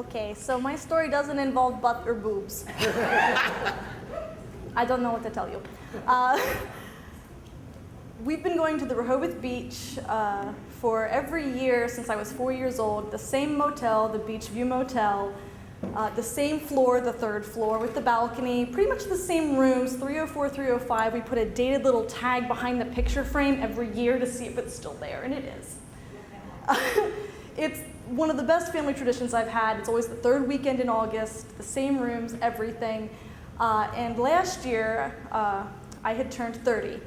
Okay, so my story doesn't involve butt or boobs. I don't know what to tell you. We've been going to the Rehoboth Beach for every year since I was 4 years old. The same motel, the Beach View Motel, the same floor, the third floor with the balcony, pretty much the same rooms, 304, 305. We put a dated little tag behind the picture frame every year to see if it's still there, and it is. It's one of the best family traditions I've had. It's always the third weekend in August, the same rooms, everything. And last year, I had turned 30.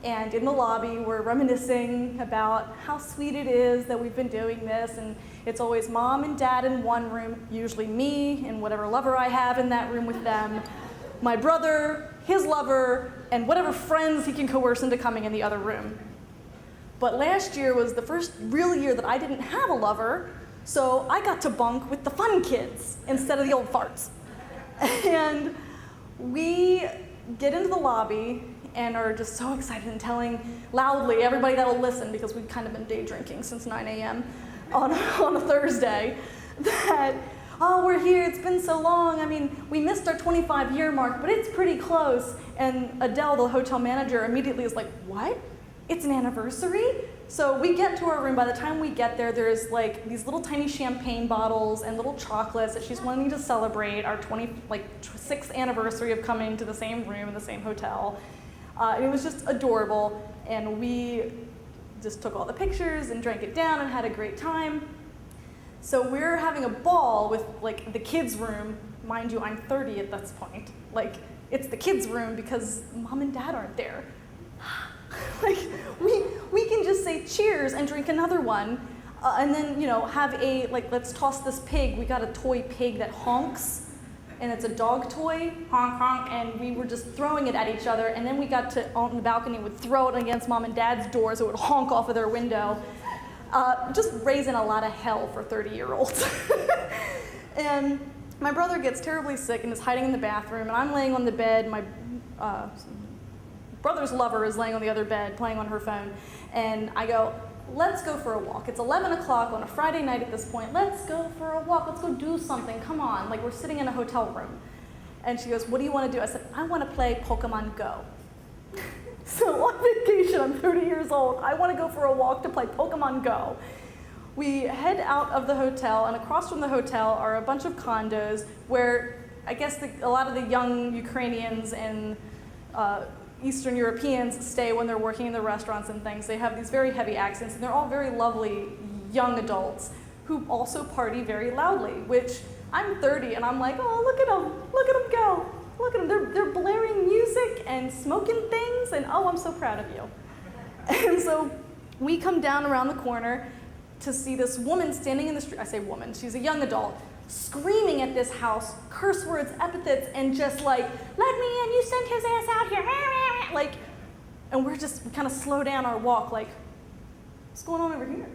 And in the lobby, we're reminiscing about how sweet it is that we've been doing this. And it's always mom and dad in one room, usually me and whatever lover I have in that room with them, my brother, his lover, and whatever friends he can coerce into coming in the other room. But last year was the first real year that I didn't have a lover, so I got to bunk with the fun kids instead of the old farts. And we get into the lobby and are just so excited and telling loudly everybody that'll listen, because we've kind of been day drinking since 9 a.m. on a Thursday, that, oh, we're here, it's been so long. I mean, we missed our 25-year mark, but it's pretty close. And Adele, the hotel manager, immediately is like, what? It's an anniversary? So we get to our room. By the time we get there, there's like these little tiny champagne bottles and little chocolates that she's wanting to celebrate our 26th anniversary of coming to the same room in the same hotel. It was just adorable, and we just took all the pictures and drank it down and had a great time. So we're having a ball with like the kids' room. Mind you, I'm 30 at this point. Like, it's the kids' room because mom and dad aren't there. Like, we can just say cheers and drink another one, and then, you know, have a, like, let's toss this pig. We got a toy pig that honks, and it's a dog toy, honk, honk, and we were just throwing it at each other, and then we got to, on the balcony, would throw it against mom and dad's door so it would honk off of their window. Just raising a lot of hell for 30-year-olds. And my brother gets terribly sick and is hiding in the bathroom, and I'm laying on the bed. My brother's lover is laying on the other bed playing on her phone, and I go, let's go for a walk. It's 11 o'clock on a Friday night at this point. Let's go for a walk. Let's go do something. Come on. Like, we're sitting in a hotel room. And she goes, what do you want to do? I said, I want to play Pokemon Go. So on vacation, I'm 30 years old. I want to go for a walk to play Pokemon Go. We head out of the hotel, and across from the hotel are a bunch of condos where I guess a lot of the young Ukrainians and Eastern Europeans stay when they're working in the restaurants and things. They have these very heavy accents, and they're all very lovely young adults who also party very loudly, which I'm 30 and I'm like, oh, look at them go. Look at them, they're blaring music and smoking things, and oh, I'm so proud of you. And so we come down around the corner to see this woman standing in the street. I say woman, she's a young adult, screaming at this house, curse words, epithets, and just like, let me in, you sent his ass out here, like, and we kind of slow down our walk, like, what's going on over here?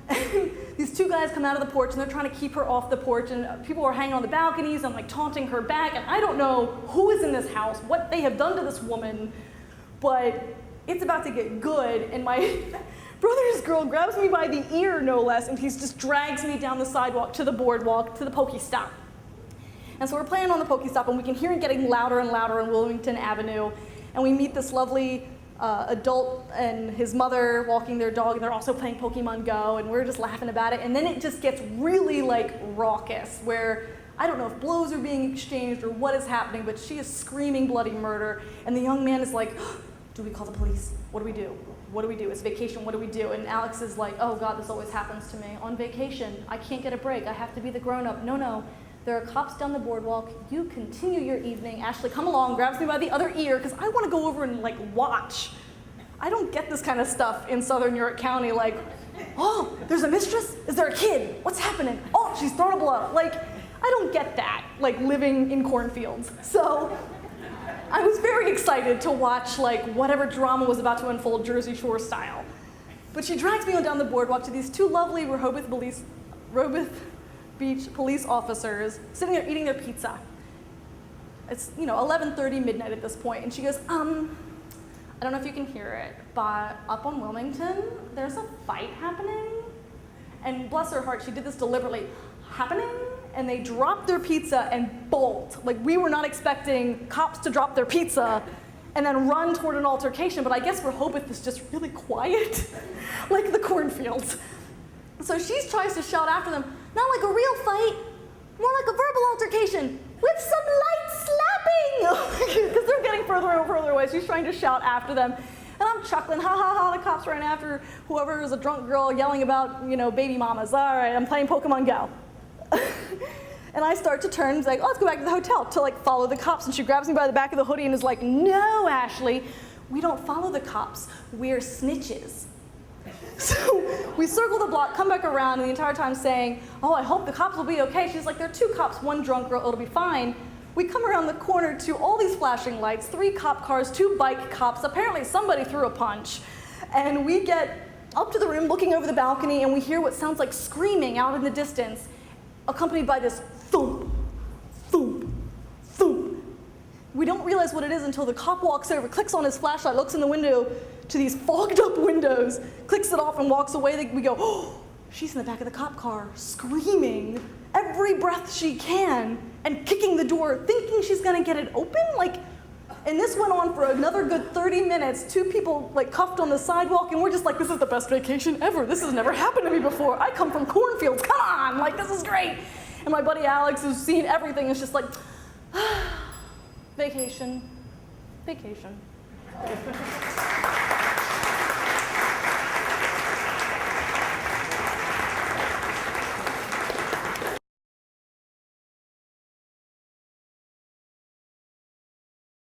And these two guys come out of the porch, and they're trying to keep her off the porch, and people are hanging on the balconies and like taunting her back, and I don't know who is in this house, what they have done to this woman, but it's about to get good, and my brother's girl grabs me by the ear, no less, and he just drags me down the sidewalk to the boardwalk to the Pokestop. And so we're playing on the Pokestop, and we can hear it getting louder and louder on Wilmington Avenue, and we meet this lovely adult and his mother walking their dog, and they're also playing Pokemon Go, and we're just laughing about it, and then it just gets really like raucous, where I don't know if blows are being exchanged or what is happening, but she is screaming bloody murder, and the young man is like, do we call the police? What do we do? What do we do? It's vacation, what do we do? And Alex is like, oh God, this always happens to me. On vacation, I can't get a break. I have to be the grown-up. No, there are cops down the boardwalk. You continue your evening. Ashley, come along, grabs me by the other ear, because I want to go over and like watch. I don't get this kind of stuff in Southern York County, like, oh, there's a mistress? Is there a kid? What's happening? Oh, she's thrown a blow. Like, I don't get that, like living in cornfields. So I was very excited to watch like whatever drama was about to unfold Jersey Shore style. But she drags me on down the boardwalk to these two lovely Rehoboth Beach police officers sitting there eating their pizza. It's, 11:30 midnight at this point, and she goes, I don't know if you can hear it, but up on Wilmington, there's a fight happening. And bless her heart, she did this deliberately. Happening? and they drop their pizza and bolt. Like, we were not expecting cops to drop their pizza and then run toward an altercation, but I guess Rehoboth is just really quiet, like the cornfields. So she tries to shout after them, not like a real fight, more like a verbal altercation with some light slapping, because they're getting further and further away. She's trying to shout after them. And I'm chuckling, ha ha ha, the cops ran after whoever is a drunk girl yelling about, baby mamas. All right, I'm playing Pokemon Go. And I start to turn and say, oh, let's go back to the hotel to like follow the cops. And she grabs me by the back of the hoodie and is like, no, Ashley, we don't follow the cops, we're snitches. So we circle the block, come back around, and the entire time saying, oh, I hope the cops will be okay. She's like, there are 2 cops, 1 drunk girl, it'll be fine. We come around the corner to all these flashing lights, 3 cop cars, 2 bike cops. Apparently somebody threw a punch. And we get up to the room looking over the balcony, and we hear what sounds like screaming out in the distance, accompanied by this thump, thump, thump. We don't realize what it is until the cop walks over, clicks on his flashlight, looks in the window to these fogged up windows, clicks it off and walks away. We go, oh, she's in the back of the cop car, screaming every breath she can and kicking the door, thinking she's gonna get it open. And this went on for another good 30 minutes, 2 people cuffed on the sidewalk, and we're just like, this is the best vacation ever. This has never happened to me before. I come from cornfields, come on, this is great. And my buddy Alex, who's seen everything, is just like, vacation, vacation.